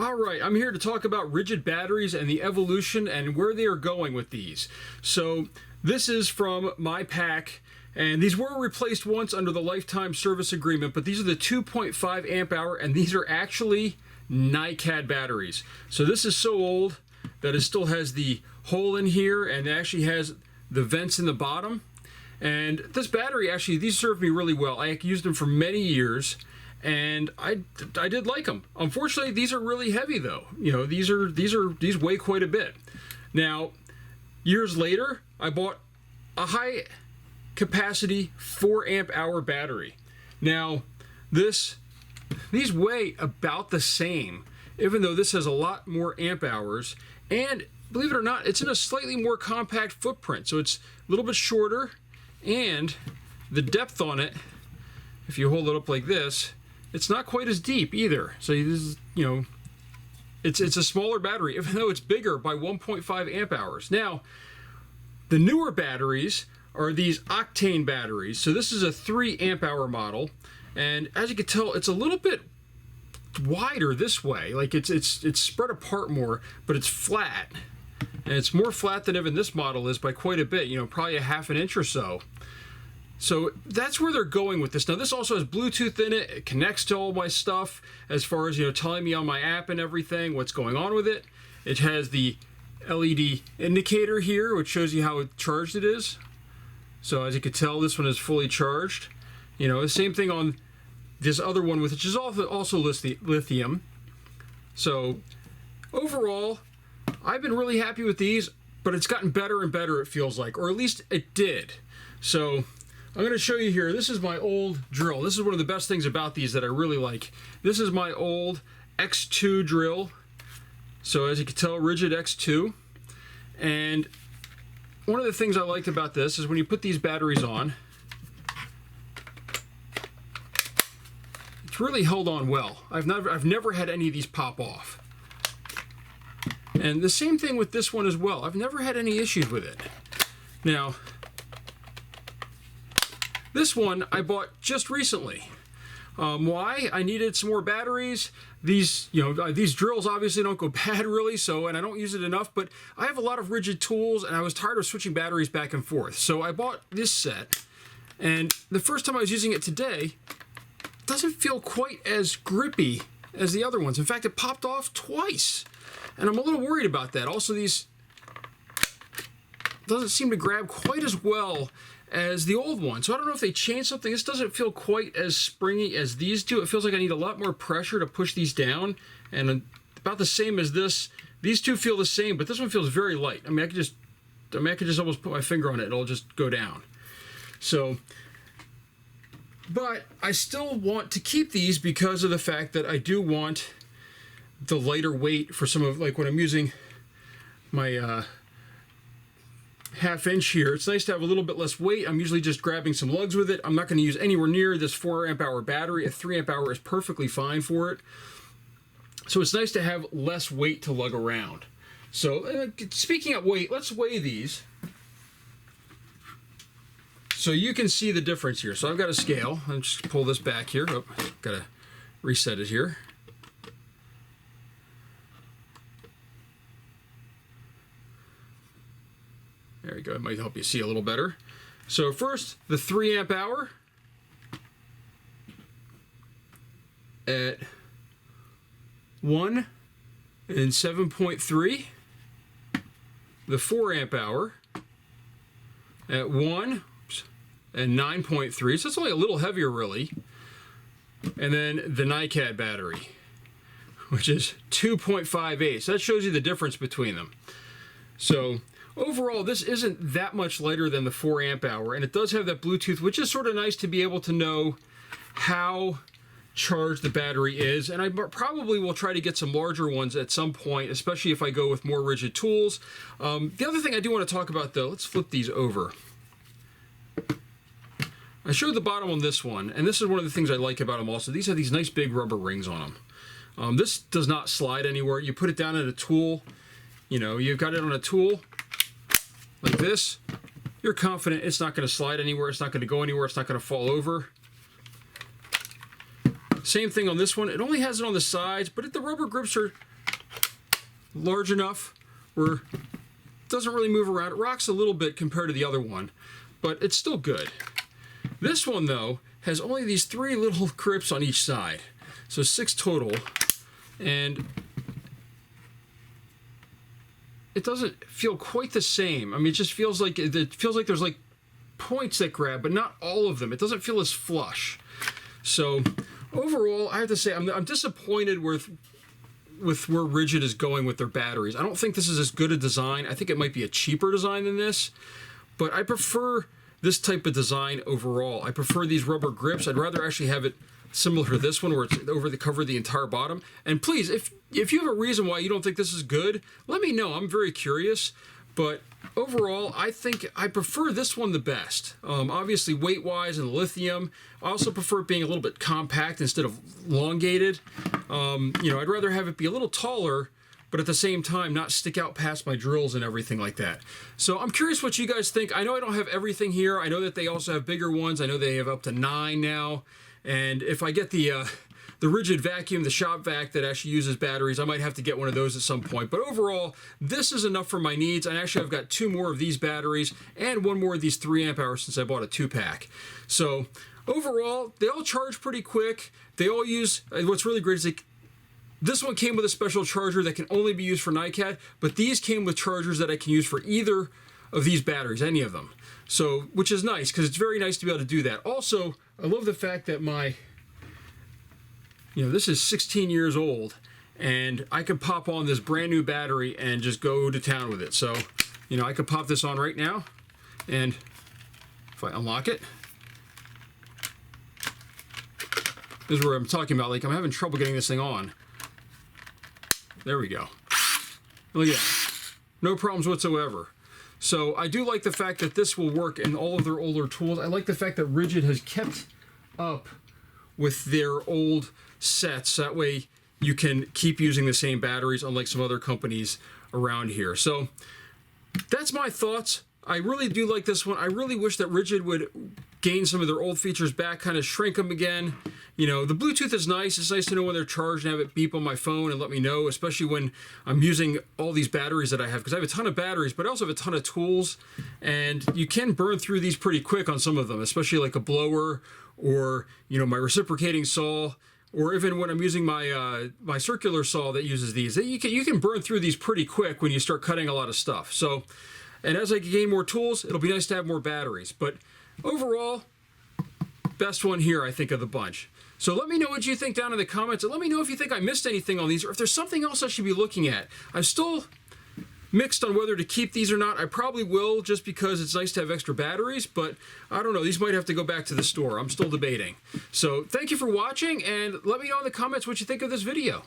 All right, I'm here to talk about Ridgid Batteries and the evolution and where they are going with these. So this is from my pack, and these were replaced once under the lifetime service agreement, but these are the 2.5 amp hour, and these are actually Ni-Cad batteries. So this is so old that it still has the hole in here, and it actually has the vents in the bottom. And this battery, actually, these served me really well. I used them for many years, and I did like them. Unfortunately, these are really heavy though. You know, these weigh quite a bit. Now, years later, I bought a high capacity 4 amp hour battery. Now, these weigh about the same, even though this has a lot more amp hours, and believe it or not, it's in a slightly more compact footprint. So it's a little bit shorter, and the depth on it, if you hold it up like this, it's not quite as deep either. So this is, you know, it's a smaller battery, even though it's bigger by 1.5 amp hours. Now, the newer batteries are these Octane batteries. So this is a 3 amp hour model, and as you can tell, it's a little bit wider this way. Like it's spread apart more, but it's flat, and it's more flat than even this model is by quite a bit. You know, probably a half an inch or so. So that's where they're going with this. Now, this also has Bluetooth in it. It connects to all my stuff as far as, you know, telling me on my app and everything what's going on with it. It has the LED indicator here, which shows you how charged it is. So as you can tell, this one is fully charged. You know, the same thing on this other one, which is also lithium. So overall, I've been really happy with these, but it's gotten better and better, it feels like, or at least it did. So I'm going to show you here. This is my old drill. This is one of the best things about these that I really like. This is my old X2 drill. So as you can tell, Ridgid X2. And one of the things I liked about this is when you put these batteries on, it's really held on well. I've never had any of these pop off. And the same thing with this one as well. I've never had any issues with it. Now, this one I bought just recently. Why? I needed some more batteries. These drills obviously don't go bad really, and I don't use it enough, but I have a lot of Ridgid tools, and I was tired of switching batteries back and forth. So I bought this set, and the first time I was using it today, it doesn't feel quite as grippy as the other ones. In fact, it popped off twice, and I'm a little worried about that. Also, these doesn't seem to grab quite as well as the old one. So I don't know if they changed something. This doesn't feel quite as springy as these do. It feels like I need a lot more pressure to push these down, and about the same as this. These two feel the same, but this one feels very light. I mean, I could just almost put my finger on it. It'll just go down. So, but I still want to keep these because of the fact that I do want the lighter weight for some of, like when I'm using my half-inch here. It's nice to have a little bit less weight. I'm usually just grabbing some lugs with it. I'm not going to use anywhere near this 4 amp hour battery. A 3 amp hour is perfectly fine for it. So it's nice to have less weight to lug around. So speaking of weight, let's weigh these so you can see the difference here. So I've got a scale. I'll just pull this back here. Oh, got to reset it here. There we go, it might help you see a little better. So first, the 3 amp hour at 1 and 7.3. The 4 amp hour at 1 and 9.3. So it's only a little heavier really. And then the Ni-Cad battery, which is 2.58. So that shows you the difference between them. So overall, this isn't that much lighter than the 4 amp hour, and it does have that Bluetooth, which is sort of nice to be able to know how charged the battery is. And I probably will try to get some larger ones at some point, especially if I go with more Ridgid tools. The other thing I do want to talk about though, let's flip these over. I showed the bottom on this one, and this is one of the things I like about them also. These have these nice big rubber rings on them. This does not slide anywhere. You put it down at a tool, you know, you've got it on a tool like this, you're confident it's not going to slide anywhere, it's not going to go anywhere, it's not going to fall over. Same thing on this one. It only has it on the sides, but the rubber grips are large enough where it doesn't really move around. It rocks a little bit compared to the other one, but it's still good. This one, though, has only these 3 little grips on each side. So 6 total, and it doesn't feel quite the same. I mean, it just feels like there's like points that grab, but not all of them. It doesn't feel as flush. So overall, I have to say I'm disappointed with where Ridgid is going with their batteries. I don't think this is as good a design. I think it might be a cheaper design than this, but I prefer this type of design overall. I prefer these rubber grips. I'd rather actually have it similar to this one where it's cover the entire bottom. And please, if you have a reason why you don't think this is good, let me know. I'm very curious. But overall, I think I prefer this one the best. Obviously, weight-wise and lithium. I also prefer it being a little bit compact instead of elongated. I'd rather have it be a little taller, but at the same time not stick out past my drills and everything like that. So I'm curious what you guys think. I know I don't have everything here. I know that they also have bigger ones. I know they have up to 9 now. And if I get the Ridgid vacuum, the shop vac that actually uses batteries, I might have to get one of those at some point. But overall, this is enough for my needs. And actually, I've got 2 more of these batteries and 1 more of these 3 amp hours since I bought a 2-pack. So overall, they all charge pretty quick. They all use, what's really great is this one came with a special charger that can only be used for Ni-Cad, but these came with chargers that I can use for either of these batteries, any of them. So, which is nice, because it's very nice to be able to do that. Also, I love the fact that this is 16 years old, and I could pop on this brand new battery and just go to town with it. So, I could pop this on right now, and if I unlock it, this is where I'm talking about, like, I'm having trouble getting this thing on. There we go. Look at that. No problems whatsoever. So I do like the fact that this will work in all of their older tools. I like the fact that Ridgid has kept up with their old sets. That way you can keep using the same batteries, unlike some other companies around here. So that's my thoughts. I really do like this one. I really wish that Ridgid would gain some of their old features back, kind of shrink them again. The Bluetooth is nice. It's nice to know when they're charged and have it beep on my phone and let me know, especially when I'm using all these batteries that I have, because I have a ton of batteries, but I also have a ton of tools, and you can burn through these pretty quick on some of them, especially like a blower or, my reciprocating saw, or even when I'm using my my circular saw that uses these. You can burn through these pretty quick when you start cutting a lot of stuff. So, and as I gain more tools, it'll be nice to have more batteries. But overall, best one here, I think, of the bunch. So let me know what you think down in the comments, and let me know if you think I missed anything on these, or if there's something else I should be looking at. I'm still mixed on whether to keep these or not. I probably will, just because it's nice to have extra batteries, but I don't know. These might have to go back to the store. I'm still debating. So thank you for watching, and let me know in the comments what you think of this video.